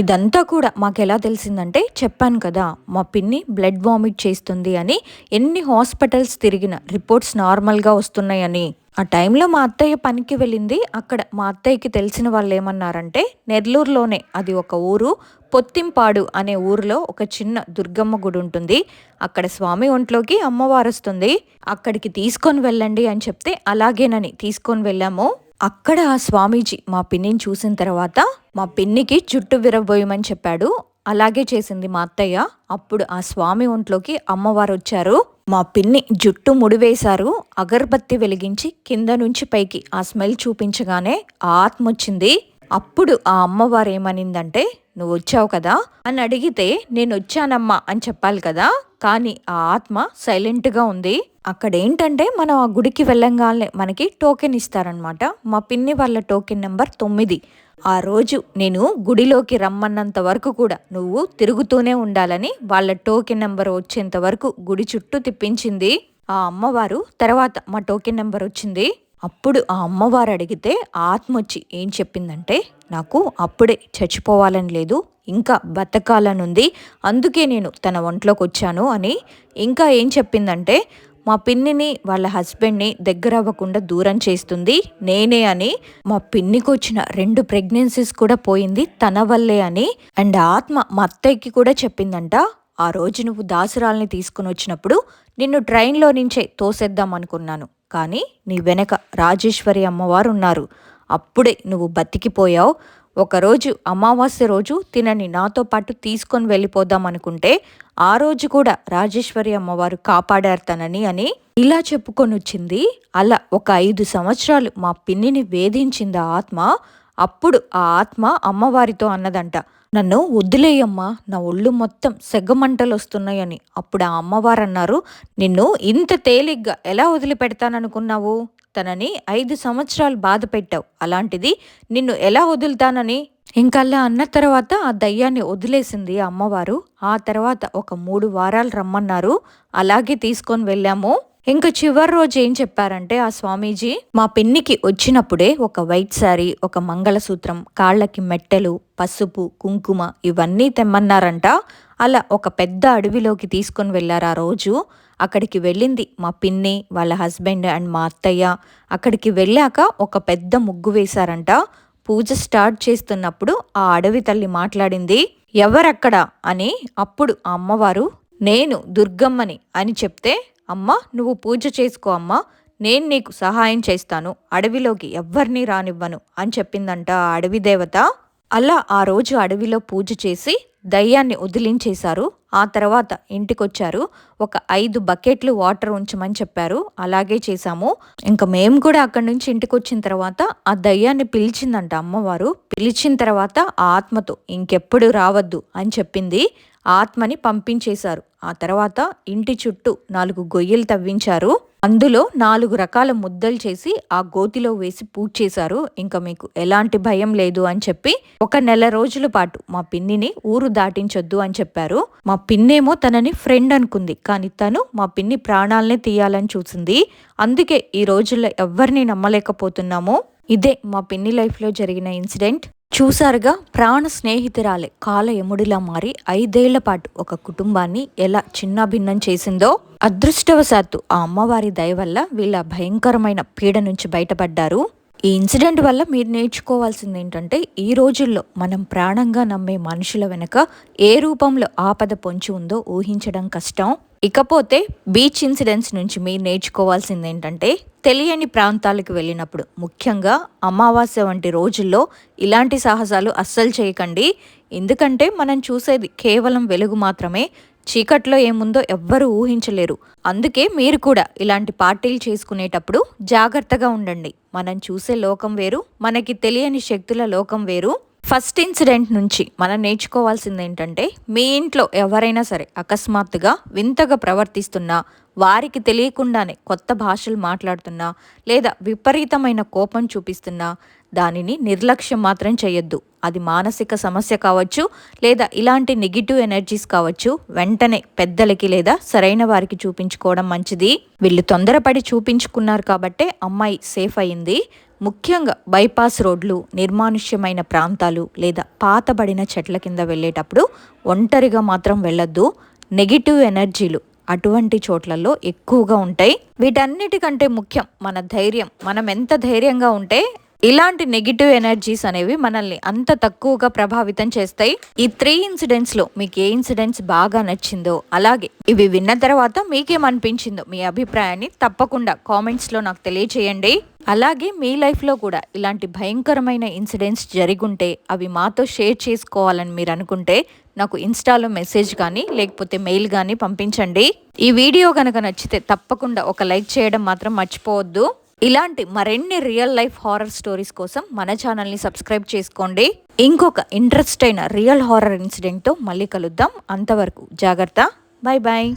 ఇదంతా కూడా మాకెలా తెలిసిందంటే, చెప్పాను కదా మా పిన్ని బ్లడ్ వామిట్ చేస్తుంది అని. ఎన్ని హాస్పిటల్స్ తిరిగిన రిపోర్ట్స్ నార్మల్గా వస్తున్నాయని. ఆ టైంలో మా అత్తయ్య పనికి వెళ్ళింది. అక్కడ మా అత్తయ్యకి తెలిసిన వాళ్ళు ఏమన్నారంటే, నెల్లూరులోనే అది ఒక ఊరు, పొత్తింపాడు అనే ఊరిలో ఒక చిన్న దుర్గమ్మ గుడి ఉంటుంది. అక్కడ స్వామి ఒంట్లోకి అమ్మవారు వస్తుంది, అక్కడికి తీసుకొని వెళ్ళండి అని చెప్తే అలాగేనని తీసుకొని వెళ్ళాము. అక్కడ ఆ స్వామీజీ మా పిన్నిని చూసిన తర్వాత మా పిన్నికి జుట్టు విరబోయమని చెప్పాడు. అలాగే చేసింది మా అత్తయ్య. అప్పుడు ఆ స్వామి ఒంట్లోకి అమ్మవారు వచ్చారు. మా పిన్ని జుట్టు ముడివేశారు. అగరబత్తి వెలిగించి కింద నుంచి పైకి ఆ స్మెల్ చూపించగానే ఆ ఆత్మ వచ్చింది. అప్పుడు ఆ అమ్మవారు ఏమనిందంటే, నువ్వు వచ్చావు కదా అని అడిగితే, నేను వచ్చానమ్మా అని చెప్పాలి కదా. కానీ ఆ ఆత్మ సైలెంట్గా ఉంది. అక్కడ ఏంటంటే, మనం ఆ గుడికి వెళ్ళంగానే మనకి టోకెన్ ఇస్తారనమాట. మా పిన్ని వాళ్ళ టోకెన్ నెంబర్ 9. ఆ రోజు నేను గుడిలోకి రమ్మన్నంత వరకు కూడా నువ్వు తిరుగుతూనే ఉండాలని వాళ్ళ టోకెన్ నెంబర్ వచ్చేంత వరకు గుడి చుట్టూ తిప్పించింది ఆ అమ్మవారు. తర్వాత మా టోకెన్ నెంబర్ వచ్చింది. అప్పుడు ఆ అమ్మవారు అడిగితే ఆత్మ వచ్చి ఏం చెప్పిందంటే, నాకు అప్పుడే చచ్చిపోవాలని లేదు, ఇంకా బతకాలనుంది, అందుకే నేను తన ఒంట్లోకి వచ్చాను అని. ఇంకా ఏం చెప్పిందంటే, మా పిన్నిని వాళ్ళ హస్బెండ్ని దగ్గర అవ్వకుండా దూరం చేస్తుంది నేనే అని. మా పిన్నికి వచ్చిన 2 ప్రెగ్నెన్సీస్ కూడా పోయింది తన వల్లే అని. అండ్ ఆత్మ మా అత్తయ్యకి కూడా చెప్పిందంట, ఆ రోజు నువ్వు దాసురాల్ని తీసుకుని వచ్చినప్పుడు నిన్ను ట్రైన్లో నుంచే తోసేద్దాం అనుకున్నాను, కానీ నీ వెనక రాజేశ్వరి అమ్మవారు ఉన్నారు, అప్పుడే నువ్వు బతికిపోయావు. ఒకరోజు అమావాస్య రోజు తినని నాతో పాటు తీసుకొని వెళ్ళిపోదాం అనుకుంటే ఆ రోజు కూడా రాజేశ్వరి అమ్మవారు కాపాడారు తనని అని ఇలా చెప్పుకొని వచ్చింది. అలా ఒక 5 సంవత్సరాలు మా పిన్నిని వేధించింది ఆ ఆత్మ. అప్పుడు ఆ ఆత్మ అమ్మవారితో అన్నదంట, నన్ను వదిలేయమ్మా, నా ఒళ్ళు మొత్తం సెగమంటలు వస్తున్నాయని. అప్పుడు ఆ అమ్మవారు అన్నారు, నిన్ను ఇంత తేలిగ్గా ఎలా వదిలిపెడతాననుకున్నావు? తనని 5 సంవత్సరాలు బాధ పెట్టావు, అలాంటిది నిన్ను ఎలా వదులుతానని. ఇంకల్లా అన్న తర్వాత ఆ దయ్యాన్ని వదిలేసింది అమ్మవారు. ఆ తర్వాత ఒక 3 వారాలు రమ్మన్నారు, అలాగే తీసుకొని వెళ్ళాము. ఇంకా చివరి రోజు ఏం చెప్పారంటే ఆ స్వామీజీ, మా పిన్నికి వచ్చినప్పుడే ఒక వైట్ శారీ, ఒక మంగళసూత్రం, కాళ్ళకి మెట్టెలు, పసుపు, కుంకుమ ఇవన్నీ తెమ్మన్నారంట. అలా ఒక పెద్ద అడవిలోకి తీసుకొని వెళ్ళారు ఆ రోజు. అక్కడికి వెళ్ళింది మా పిన్ని, వాళ్ళ హస్బెండ్ అండ్ మా అత్తయ్య. అక్కడికి వెళ్ళాక ఒక పెద్ద ముగ్గు వేశారంట. పూజ స్టార్ట్ చేస్తున్నప్పుడు ఆ అడవి తల్లి మాట్లాడింది, ఎవరక్కడ అని. అప్పుడు ఆ అమ్మవారు, నేను దుర్గమ్మని అని చెప్తే, అమ్మ నువ్వు పూజ చేసుకో అమ్మా, నేను నీకు సహాయం చేస్తాను, అడవిలోకి ఎవ్వరినీ రానివ్వను అని చెప్పిందంట ఆ అడవి దేవత. అలా ఆ రోజు అడవిలో పూజ చేసి దయ్యాన్ని వదిలించేశారు. ఆ తర్వాత ఇంటికొచ్చారు. ఒక 5 బకెట్లు వాటర్ ఉంచమని చెప్పారు. అలాగే చేశాము. ఇంకా మేము కూడా అక్కడి నుంచి ఇంటికి వచ్చిన తర్వాత ఆ దయ్యాన్ని పిలిచిందంట అమ్మవారు. పిలిచిన తర్వాత ఆ ఆత్మతో ఇంకెప్పుడు రావద్దు అని చెప్పింది. ఆత్మని పంపించేశారు. ఆ తర్వాత ఇంటి చుట్టూ 4 గొయ్యలు తవ్వించారు. అందులో 4 రకాల ముద్దలు చేసి ఆ గోతిలో వేసి పూజ చేశారు. ఇంకా మీకు ఎలాంటి భయం లేదు అని చెప్పి ఒక నెల రోజుల పాటు మా పిన్నిని ఊరు దాటించొద్దు అని చెప్పారు. మా పిన్నేమో తనని ఫ్రెండ్ అనుకుంది, కానీ తను మా పిన్ని ప్రాణాలనే తీయాలని చూసింది. అందుకే ఈ రోజుల్లో ఎవరిని నమ్మలేకపోతున్నాము. ఇదే మా పిన్ని లైఫ్లో జరిగిన ఇన్సిడెంట్. చూసారుగా, ప్రాణ స్నేహితురాలే కాల యముడిలా మారి 5 ఏళ్ల పాటు ఒక కుటుంబాన్ని ఎలా చిన్నాభిన్నం చేసిందో. అదృష్టవశాత్తు ఆ అమ్మవారి దయ వల్ల వీళ్ళ భయంకరమైన పీడ నుంచి బయటపడ్డారు. ఈ ఇన్సిడెంట్ వల్ల మీరు నేర్చుకోవాల్సింది ఏంటంటే, ఈ రోజుల్లో మనం ప్రాణంగా నమ్మే మనుషుల వెనుక ఏ రూపంలో ఆపద పొంచి ఉందో ఊహించడం కష్టం. ఇకపోతే బీచ్ ఇన్సిడెంట్స్ నుంచి మీరు నేర్చుకోవాల్సింది ఏంటంటే, తెలియని ప్రాంతాలకు వెళ్ళినప్పుడు, ముఖ్యంగా అమావాస్య వంటి రోజుల్లో ఇలాంటి సాహసాలు అస్సలు చేయకండి. ఎందుకంటే మనం చూసేది కేవలం వెలుగు మాత్రమే, చీకట్లో ఏముందో ఎవ్వరూ ఊహించలేరు. అందుకే మీరు కూడా ఇలాంటి పార్టీలు చేసుకునేటప్పుడు జాగ్రత్తగా ఉండండి. మనం చూసే లోకం వేరు, మనకి తెలియని శక్తుల లోకం వేరు. ఫస్ట్ ఇన్సిడెంట్ నుంచి మనం నేర్చుకోవాల్సింది ఏంటంటే, మీ ఇంట్లో ఎవరైనా సరే అకస్మాత్తుగా వింతగా ప్రవర్తిస్తున్నా, వారికి తెలియకుండానే కొత్త భాషలు మాట్లాడుతున్నా, లేదా విపరీతమైన కోపం చూపిస్తున్నా, దానిని నిర్లక్ష్యం మాత్రం చేయొద్దు. అది మానసిక సమస్య కావచ్చు, లేదా ఇలాంటి నెగిటివ్ ఎనర్జీస్ కావచ్చు. వెంటనే పెద్దలకి లేదా సరైన వారికి చూపించుకోవడం మంచిది. వీళ్ళు తొందరపడి చూపించుకున్నారు కాబట్టే అమ్మాయి సేఫ్ అయింది. ముఖ్యంగా బైపాస్ రోడ్లు, నిర్మానుష్యమైన ప్రాంతాలు లేదా పాతబడిన చెట్ల కింద వెళ్ళేటప్పుడు ఒంటరిగా మాత్రం వెళ్ళొద్దు. నెగిటివ్ ఎనర్జీలు అటువంటి చోట్లలో ఎక్కువగా ఉంటాయి. వీటన్నిటికంటే ముఖ్యం మన ధైర్యం. మనం ఎంత ధైర్యంగా ఉంటే ఇలాంటి నెగిటివ్ ఎనర్జీస్ అనేవి మనల్ని అంత తక్కువగా ప్రభావితం చేస్తాయి. ఈ 3 ఇన్సిడెంట్స్ లో మీకు ఏ ఇన్సిడెంట్స్ బాగా నచ్చిందో, అలాగే ఇవి విన్న తర్వాత మీకేమనిపించిందో మీ అభిప్రాయాన్ని తప్పకుండా కామెంట్స్ లో నాకు తెలియచేయండి. అలాగే మీ లైఫ్లో కూడా ఇలాంటి భయంకరమైన ఇన్సిడెంట్స్ జరుగుంటే అవి మాతో షేర్ చేసుకోవాలని మీరు అనుకుంటే నాకు ఇన్స్టాలో మెసేజ్ కానీ లేకపోతే మెయిల్ కానీ పంపించండి. ఈ వీడియో కనుక నచ్చితే తప్పకుండా ఒక లైక్ చేయడం మాత్రం మర్చిపోవద్దు. ఇలాంటి మరిన్ని రియల్ లైఫ్ హారర్ స్టోరీస్ కోసం మన ఛానల్ని సబ్స్క్రైబ్ చేసుకోండి. ఇంకొక ఇంట్రెస్ట్ అయిన రియల్ హారర్ ఇన్సిడెంట్తో మళ్ళీ కలుద్దాం. అంతవరకు జాగ్రత్త. Bye bye.